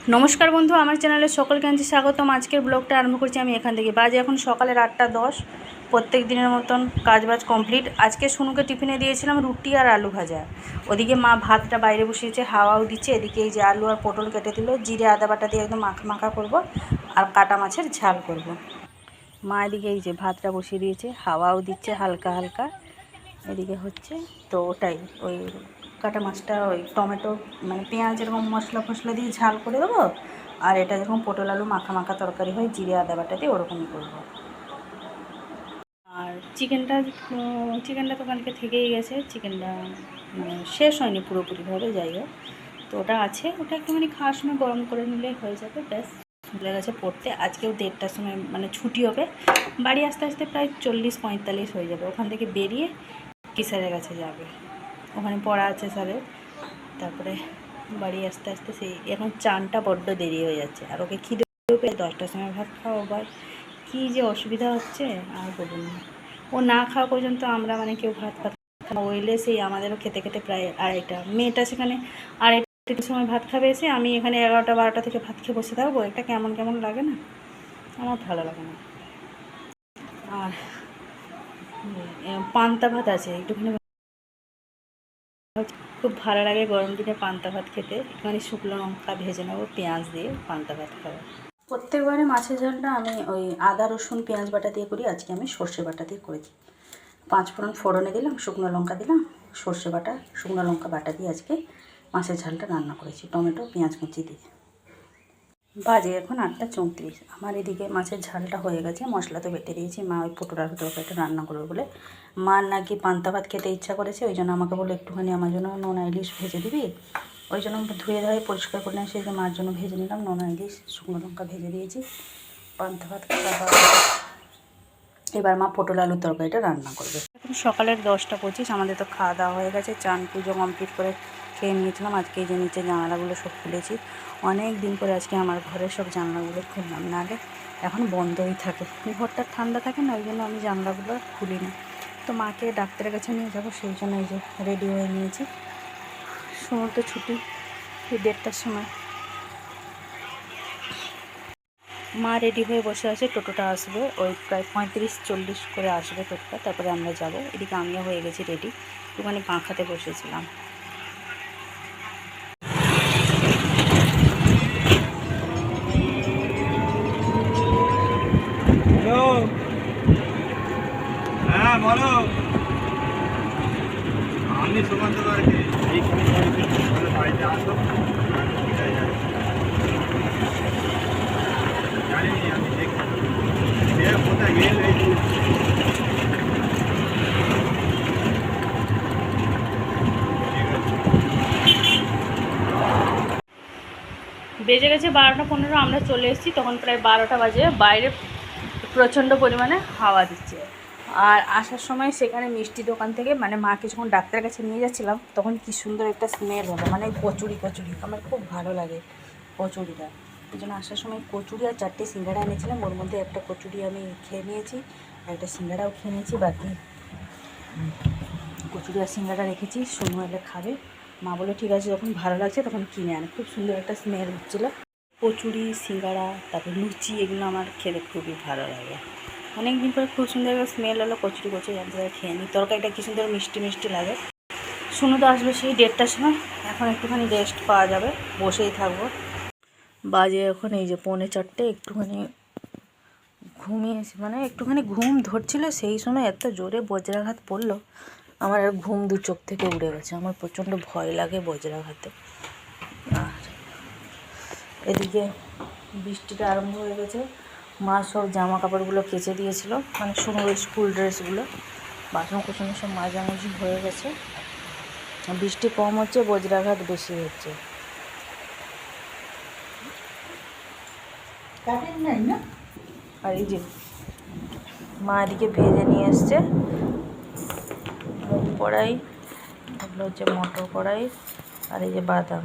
নমস্কার বন্ধু, আমার চ্যানেলে সকলকে জানাচ্ছি স্বাগতম। আজকের ব্লগটা আরম্ভ করছি আমি এখান থেকে। বাজে এখন সকালের 8টা 10। প্রত্যেক দিনের মতন কাজবাজ কমপ্লিট। আজকে সোনুকে টিফিনে দিয়েছিলাম রুটি আর আলু ভাজা। ওদিকে মা ভাতটা বাইরে বসিয়েছে, হাওয়াও দিচ্ছে। এদিকে এই যে আলু আর পটল কেটে দিল, জিরে আদা বাটা দিয়ে একদম মাখা মাখা করবো আর কাটা মাছের ঝাল করব। মা এদিকে এই যে ভাতটা বসিয়ে দিয়েছে, হাওয়াও দিচ্ছে হালকা হালকা। এদিকে হচ্ছে তো ওটাই ওই কাটা মাছটা ওই টমেটো মানে পেঁয়াজ এরকম মশলা ফসলা দিয়ে ঝাল করে দেবো। আর এটা যেরকম পটল আলু মাখা মাখা তরকারি হয় জিরে আদা বাটা দিয়ে ওরকমই করবো। আর চিকেনটা তো কালকে থেকেই গেছে। চিকেনটা শেষ হয়নি পুরোপুরিভাবে, যাই হোক। তো ওটা আছে, ওটা একটুখানি খাওয়ার সময় গরম করে নিলে হয়ে যাবে। ব্যাস চলে গেছে পড়তে। আজকেও 1:30টার সময় মানে ছুটি হবে। বাড়ি আসতে আসতে প্রায় 40-45 হয়ে যাবে। ওখান থেকে বেরিয়ে স্যারের কাছে যাবে, ওখানে পড়া আছে স্যারের। তারপরে বাড়ি আসতে আসতে সেই এখন চানটা বড্ড দেরি হয়ে যাচ্ছে। আর ওকে খিদে পেয়ে 10টার সময় ভাত খাওয়া আবার কী যে অসুবিধা হচ্ছে আর বলুন না। ও না খাওয়া পর্যন্ত আমরা মানে কেউ ভাত ও এলে সেই আমাদেরও খেতে খেতে প্রায় 2:30। মেয়েটা সেখানে 2:30টার সময় ভাত খাবে এসে, আমি এখানে 11টা-12টা থেকে ভাত খেয়ে বসে থাকবো। এটা কেমন কেমন লাগে না, আমার ভালো লাগে না। আর পান্তা ভাত আছে একটুখানি, খুব ভালো লাগে গরম দিনে পান্তা ভাত খেতে। একটুখানি শুকনো লঙ্কা ভেজে নেবো, পেঁয়াজ দিয়ে পান্তা ভাত খাবো। প্রত্যেকবারে মাছের ঝালটা আমি ওই আদা রসুন পেঁয়াজ বাটা দিয়ে করি। আজকে আমি সর্ষে বাটা দিয়ে করেছি। 5 ফোড়ন ফোড়নে দিলাম, শুকনো লঙ্কা দিলাম, সর্ষে বাটা শুকনো লঙ্কা বাটা দিয়ে আজকে মাছের ঝালটা রান্না করেছি টমেটো পেঁয়াজ কুচি দিয়ে। বাজে এখন 8টা 34। আমার এদিকে মাছের ঝালটা হয়ে গেছে, মশলা তো বেটে দিয়েছি। মা ওই পটল আলু তরকারিটা রান্না করবে বলে, মার নাকি পান্তা ভাত খেতে ইচ্ছা করেছে। ওই জন্য আমাকে বলে একটুখানি আমার জন্য নোনা ইলিশ ভেজে দিবি। ওই জন্য ধুয়ে ধুয়ে পরিষ্কার করে নিয়ে সেই যে মার জন্য ভেজে নিলাম নোনা ইলিশ, শুকনো লঙ্কা ভেজে দিয়েছি। পান্তা ভাত খাওয়া এবার মা পটল আলুর তরকারিটা রান্না করবে। এখন সকালের 10টা 25। আমাদের তো খাওয়া দাওয়া হয়ে গেছে, চান পুজো কমপ্লিট করে খেয়ে নিয়েছিলাম। আজকে এই যে নিচে জানালাগুলো সব খুলেছি, অনেক দিন পরে আজকে আমার ঘরের সব জানলাগুলো খুললাম, নাহলে এখন বন্ধই থাকে। ঘরটা ঠান্ডা থাকে না, ওই জন্য আমি জানলাগুলো খুলি না। তো মাকে ডাক্তারের কাছে নিয়ে যাবো, সেই জন্য এই যে রেডি হয়ে নিয়েছি। সময় তো ছুটি 1:30টার সময়। মা রেডি হয়ে বসে আছে, টোটোটা আসবে ওই প্রায় 35-40 করে আসবে টোটোটা, তারপরে আমরা যাব। এদিকে আমিও হয়ে গেছি রেডি, একটুখানি পাখাতে বসেছিলাম। হ্যাঁ বলো। আমি সুমন্ত বাড়িতে এইখানে বাড়িতে আসো। জানি আমি দেখছি কোথায় গেলে বেজে গেছে 12টা 15। আমরা চলে এসেছি, তখন প্রায় 12টা বাজে। বাইরে প্রচণ্ড পরিমাণে হাওয়া দিচ্ছে। আর আসার সময় সেখানে মিষ্টি দোকান থেকে মানে মাকে যখন ডাক্তারের কাছে নিয়ে যাচ্ছিলাম, তখন কি সুন্দর একটা স্মেল হলো, মানে কচুরি আমার খুব ভালো লাগে কচুরিটা। এই জন্য আসার সময় কচুরি আর 4টে সিঙ্গাড়া এনেছিলাম। ওর মধ্যে একটা কচুরি আমি খেয়ে নিয়েছি, একটা সিঙ্গাড়াও খেয়ে নিয়েছি। বাকি কচুরি আর সিঙ্গাড়া রেখেছি, সোনু এলে খাবে। মা বলে ঠিক আছে, যখন ভালো লাগছে তখন কিনে আনে। খুব সুন্দর একটা স্মেল হচ্ছিলো। কচুরি সিঙ্গাড়া তারপর লুচি, এগুলো আমার খেতে খুবই ভালো লাগে। অনেক দিন পরে খুব সুন্দর একটা স্মেল হলো কচুরি খেয়ে নিই। তরকারিটা কি সুন্দর মিষ্টি মিষ্টি লাগে। শুনু তো আসবে সেই 1:30টার সময়। এখন একটুখানি রেস্ট পাওয়া যাবে, বসেই থাকবো। বাজে এখন এই যে 3:45। একটুখানি ঘুমিয়েছি, মানে একটুখানি ঘুম ধরছিল, সেই সময় এত জোরে বজ্রাঘাত পড়লো, আমার আর ঘুম 2 চোখ থেকে উড়ে গেছে। আমার প্রচণ্ড ভয় লাগে বজ্রাঘাতে। আর এদিকে বৃষ্টিটা আরম্ভ হয়ে গেছে। মা সব জামা কাপড়গুলো কেচে দিয়েছিল, মানে শুনুর স্কুল ড্রেসগুলো, বাসন কুসন সব মাঝামাঝি হয়ে গেছে। বৃষ্টি কম হচ্ছে, বজ্রাঘাত বেশি হচ্ছে। আর এই যে মা এদিকে ভেজে নিয়ে এসছে মুগ কড়াই, এগুলো হচ্ছে মটর কড়াই, আর এই যে বাদাম।